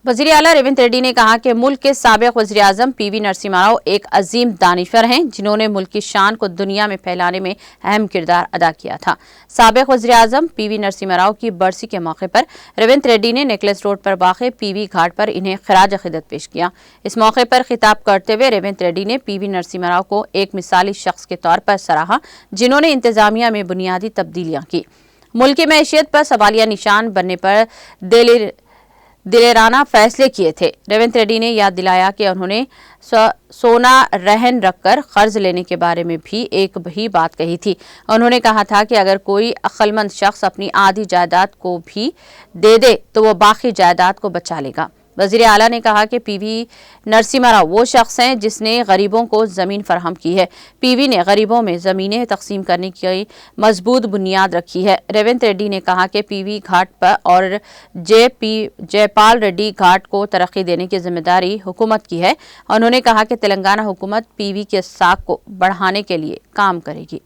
वज़ीर आला रेवंत रेड्डी ने कहा कि मुल्क के साबिक़ वज़ीर-ए-आज़म पीवी नरसिम्हा राव एक अजीम दानिशवर हैं जिन्होंने मुल्क की शान को दुनिया में फैलाने में अहम किरदार अदा किया था। साबिक़ वज़ीर-ए-आज़म पीवी नरसिम्हा राव की बरसी के मौके पर रेवंत रेड्डी ने नेकलेस रोड पर वाक़ पीवी घाट पर इन्हें खिराज अक़ीदत पेश किया। इस मौके पर खिताब करते हुए रेवंत रेड्डी ने पीवी नरसिम्हा राव को एक मिसाली शख्स के तौर पर सराहा जिन्होंने इंतज़ामिया में बुनियादी तब्दीलियाँ की, मुल्क की मैशियत पर सवालिया निशान बनने पर दिलेराना फैसले किए थे। रेवंत रेड्डी ने याद दिलाया कि उन्होंने सोना रहन रखकर कर्ज लेने के बारे में भी एक ही बात कही थी। उन्होंने कहा था कि अगर कोई अक्लमंद शख्स अपनी आधी जायदाद को भी दे दे तो वो बाकी जायदाद को बचा लेगा। वज़ीर आला ने कहा कि पीवी नरसिम्हा राव वो शख्स हैं जिसने गरीबों को ज़मीन फराहम की है। पीवी ने गरीबों में ज़मीनें तकसीम करने की मजबूत बुनियाद रखी है। रेवंत रेड्डी ने कहा कि पीवी घाट पर और जयपाल रेड्डी घाट को तरक्की देने की जिम्मेदारी हुकूमत की है। उन्होंने कहा कि तेलंगाना हुकूमत पीवी के साख को बढ़ाने के लिए काम करेगी।